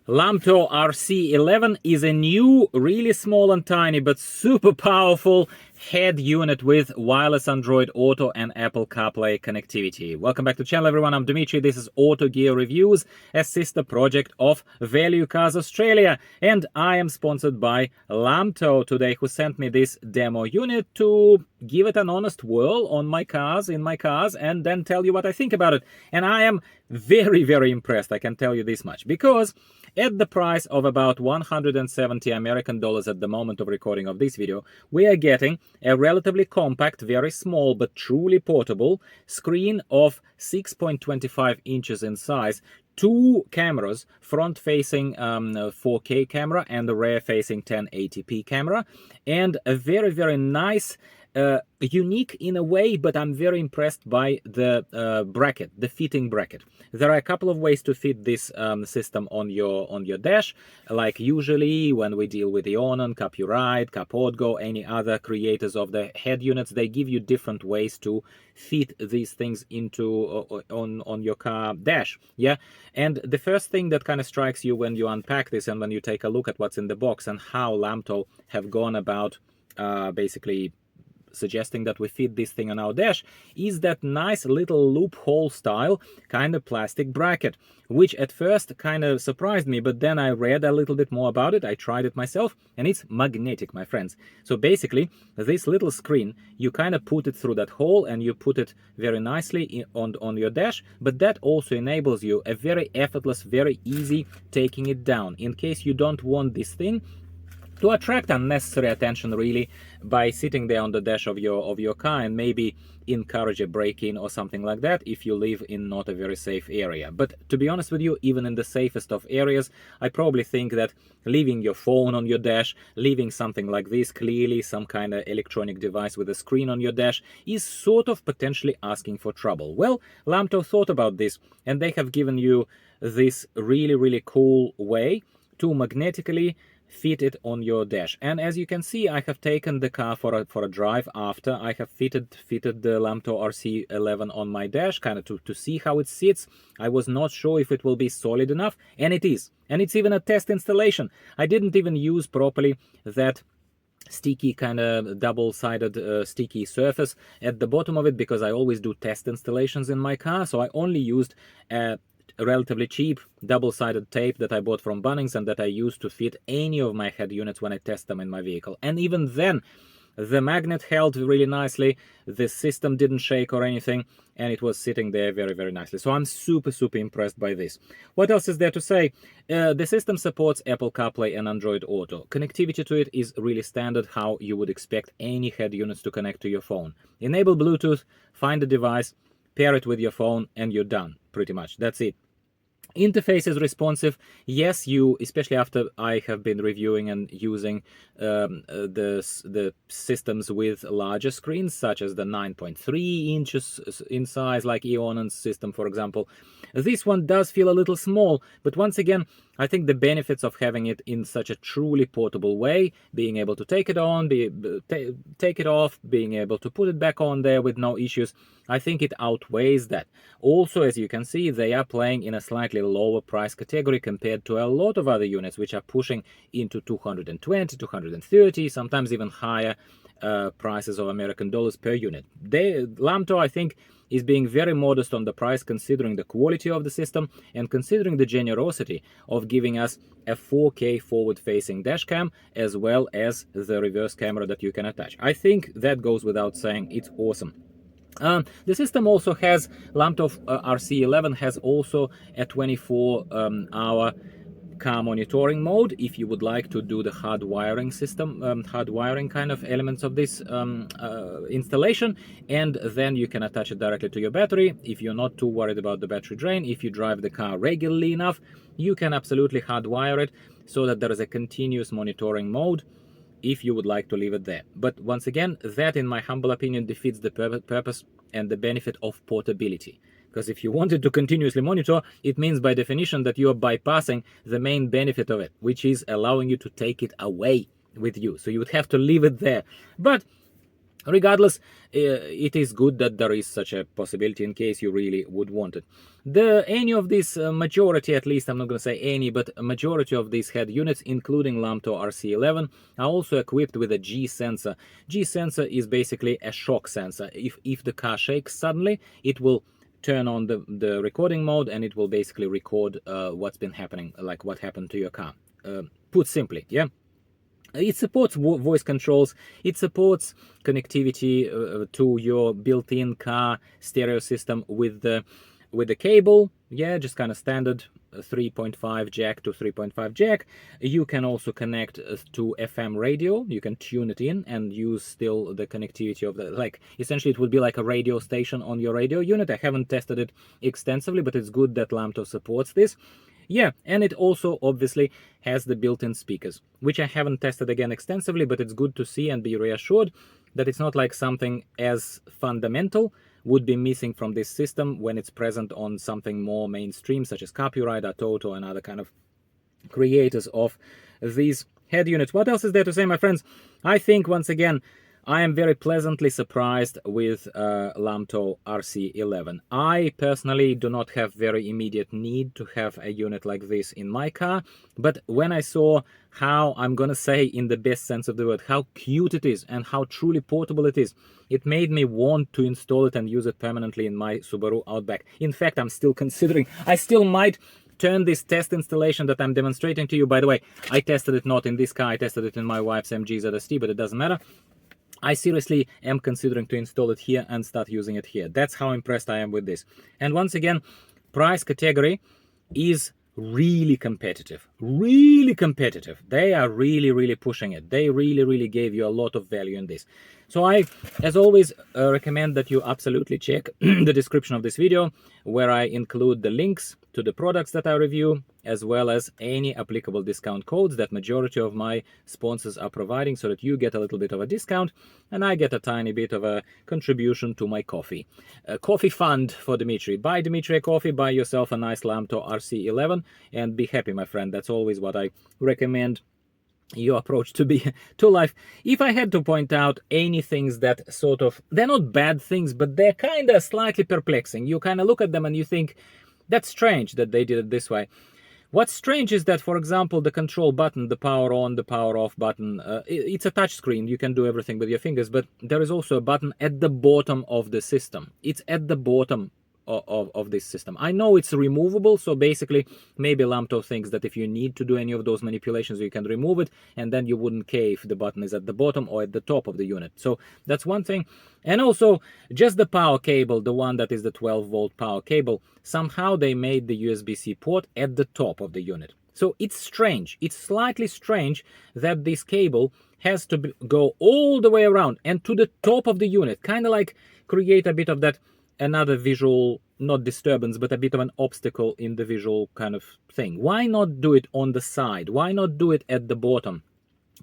Lamtto RC11 is a new, really small and tiny, but super powerful head unit with wireless Android Auto and Apple Carplay connectivity. Welcome back to the channel, everyone. I'm Dimitri. This is Auto Gear Reviews, a sister project of Value Cars Australia. And I am sponsored by Lamtto today, who sent me this demo unit to give it an honest whirl on my cars, and then tell you what I think about it. And I am very, very impressed, I can tell you this much, because at the price of about 170 American dollars at the moment of recording of this video, we are getting a relatively compact, very small but truly portable screen of 6.25 inches in size, two cameras, front-facing 4K camera and the rear-facing 1080p camera, and a very, very nice unique in a way, but I'm very impressed by the bracket, the fitting bracket. There are a couple of ways to fit this system on your dash, like usually when we deal with the Onan, Carpuride, Carpuride, any other creators of the head units, they give you different ways to fit these things into on your car dash. Yeah, and the first thing that kind of strikes you when you unpack this and when you take a look at what's in the box and how Lamtto have gone about basically suggesting that we fit this thing on our dash is that nice little loophole style kind of plastic bracket, which at first kind of surprised me, but then I read a little bit more about it. I tried it myself, and it's magnetic, my friends. So basically this little screen, you kind of put it through that hole and you put it very nicely on your dash, but that also enables you a very effortless, very easy taking it down in case you don't want this thing to attract unnecessary attention, really, by sitting there on the dash of your car and maybe encourage a break-in or something like that if you live in not a very safe area. But to be honest with you, even in the safest of areas, I probably think that leaving your phone on your dash, leaving something like this, clearly some kind of electronic device with a screen on your dash, is sort of potentially asking for trouble. Well, Lamtto thought about this, and they have given you this really, really cool way to magnetically fit it on your dash. And as you can see, I have taken the car for a drive after I have fitted the Lamtto RC11 on my dash, kind of to see how it sits. I was not sure if it will be solid enough, and it is. And it's even a test installation. I didn't even use properly that sticky kind of double-sided sticky surface at the bottom of it, because I always do test installations in my car. So I only used a relatively cheap double-sided tape that I bought from Bunnings and that I use to fit any of my head units when I test them in my vehicle. And even then, the magnet held really nicely, the system didn't shake or anything, and it was sitting there very, very nicely. So I'm super, super impressed by this. What else is there to say? The system supports Apple CarPlay and Android Auto. Connectivity to it is really standard, how you would expect any head units to connect to your phone. Enable Bluetooth, find a device, pair it with your phone, and you're done, pretty much. That's it. Interface is responsive. Yes, you, especially after I have been reviewing and using the systems with larger screens, such as the 9.3 inches in size, like Eonan's system, for example. This one does feel a little small, but once again, I think the benefits of having it in such a truly portable way, being able to take it on, take it off, being able to put it back on there with no issues, I think it outweighs that. Also, as you can see, they are playing in a slightly lower price category compared to a lot of other units, which are pushing into 220, 230, sometimes even higher prices of American dollars per unit. Lamtto, I think, is being very modest on the price, considering the quality of the system and considering the generosity of giving us a 4K forward-facing dash cam as well as the reverse camera that you can attach. I think that goes without saying. It's awesome. The system also has, Lamtto RC11 has also a 24-hour car monitoring mode if you would like to do the hard wiring system, hard wiring kind of elements of this installation, and then you can attach it directly to your battery. If you're not too worried about the battery drain, if you drive the car regularly enough, you can absolutely hardwire it so that there is a continuous monitoring mode if you would like to leave it there. But once again, that, in my humble opinion, defeats the purpose and the benefit of portability. Because if you wanted to continuously monitor, it means by definition that you are bypassing the main benefit of it, which is allowing you to take it away with you. So you would have to leave it there. But Regardless, it is good that there is such a possibility in case you really would want it. Any of these, majority at least, I'm not going to say any, but a majority of these head units, including Lamtto RC11, are also equipped with a G sensor. G sensor is basically a shock sensor. If the car shakes suddenly, it will turn on the recording mode and it will basically record what's been happening, like what happened to your car. Put simply, yeah. It supports voice controls, it supports connectivity to your built-in car stereo system with the cable, yeah, just kind of standard 3.5 jack to 3.5 jack. You can also connect to FM radio, you can tune it in and use still the connectivity of the, like, essentially it would be like a radio station on your radio unit. I haven't tested it extensively, but it's good that Lamtto supports this. Yeah, and it also obviously has the built-in speakers, which I haven't tested again extensively, but it's good to see and be reassured that it's not like something as fundamental would be missing from this system when it's present on something more mainstream, such as Carpuride, OTTO, and other kind of creators of these head units. What else is there to say, my friends? I think, once again, I am very pleasantly surprised with Lamtto RC11. I personally do not have very immediate need to have a unit like this in my car, but when I saw how, I'm gonna say in the best sense of the word, how cute it is and how truly portable it is, it made me want to install it and use it permanently in my Subaru Outback. In fact, I'm still considering, I still might turn this test installation that I'm demonstrating to you. By the way, I tested it not in this car, I tested it in my wife's MG ZST, but it doesn't matter. I seriously am considering to install it here and start using it here. That's how impressed I am with this. And once again, price category is really competitive. Really competitive. They are really pushing it. They really gave you a lot of value in this. So I, as always, recommend that you absolutely check the description of this video, where I include the links to the products that I review, as well as any applicable discount codes that majority of my sponsors are providing, so that you get a little bit of a discount and I get a tiny bit of a contribution to my coffee. A coffee fund for Dimitri. Buy Dimitri a coffee, buy yourself a nice Lamtto RC11 and be happy, my friend. That's always what I recommend your approach to be to life. If I had to point out any things that sort of, they're not bad things, but they're kind of slightly perplexing. You kind of look at them and you think, that's strange that they did it this way. What's strange is that, for example, the control button, the power on, the power off button, it's a touch screen. You can do everything with your fingers, but there is also a button at the bottom of the system. It's at the bottom of this system. I know it's removable, so basically maybe Lamtto thinks that if you need to do any of those manipulations, you can remove it, and then you wouldn't care if the button is at the bottom or at the top of the unit. So that's one thing. And also, just the power cable, the one that is the 12-volt power cable, somehow they made the USB-C port at the top of the unit. So it's strange. It's slightly strange that this cable has to go all the way around and to the top of the unit, kind of like create a bit of that another visual, not disturbance, but a bit of an obstacle in the visual kind of thing. Why not do it on the side? Why not do it at the bottom?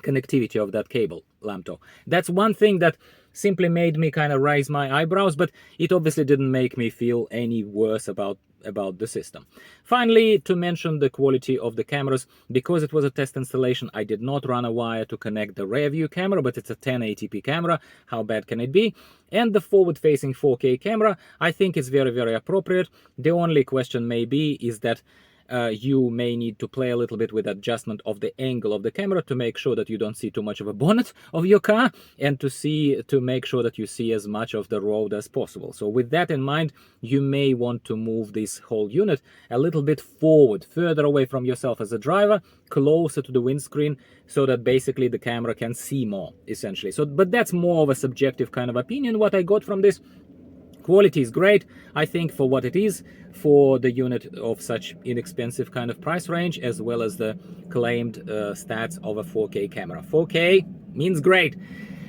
Connectivity of that cable, Lamtto. That's one thing that simply made me kind of raise my eyebrows, but it obviously didn't make me feel any worse about the system. Finally, to mention the quality of the cameras, because it was a test installation, I did not run a wire to connect the rear view camera, but it's a 1080p camera. How bad can it be? And the forward-facing 4K camera, I think is very appropriate. The only question may be is that you may need to play a little bit with adjustment of the angle of the camera to make sure that you don't see too much of a bonnet of your car, and to make sure that you see as much of the road as possible. So with that in mind, you may want to move this whole unit a little bit forward, further away from yourself as a driver, closer to the windscreen, so that basically the camera can see more, essentially. So, but that's more of a subjective kind of opinion, what I got from this. Quality is great, I think, for what it is, for the unit of such inexpensive kind of price range, as well as the claimed stats of a 4K camera. 4K means great.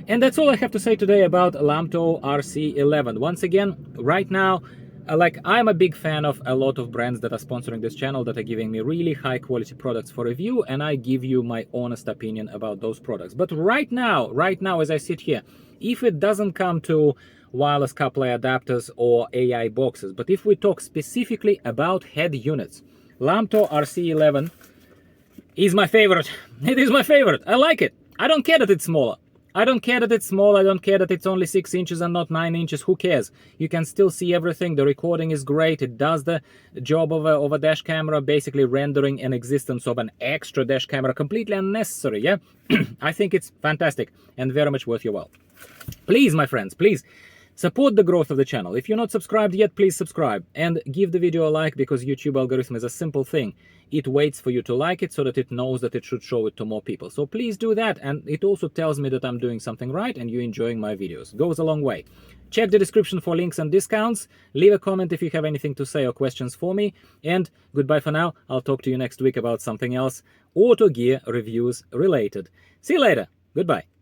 And that's all I have to say today about Lamtto RC11. Once again, right now, I'm a big fan of a lot of brands that are sponsoring this channel, that are giving me really high quality products for review, and I give you my honest opinion about those products. But right now, as I sit here, if it doesn't come to wireless Carplay adapters or AI boxes, but if we talk specifically about head units, Lamtto RC11 is my favorite. It is my favorite. I like it. I don't care that it's smaller. I don't care that it's small, I don't care that it's only 6 inches and not 9 inches, who cares? You can still see everything, the recording is great, it does the job of a dash camera, basically rendering an existence of an extra dash camera, completely unnecessary, yeah? I think it's fantastic and very much worth your while. Please, my friends, please, support the growth of the channel. If you're not subscribed yet, please subscribe and give the video a like, because YouTube algorithm is a simple thing. It waits for you to like it so that it knows that it should show it to more people. So please do that, and it also tells me that I'm doing something right and you're enjoying my videos. Goes a long way. Check the description for links and discounts. Leave a comment if you have anything to say or questions for me. And goodbye for now. I'll talk to you next week about something else, auto gear reviews related. See you later. Goodbye.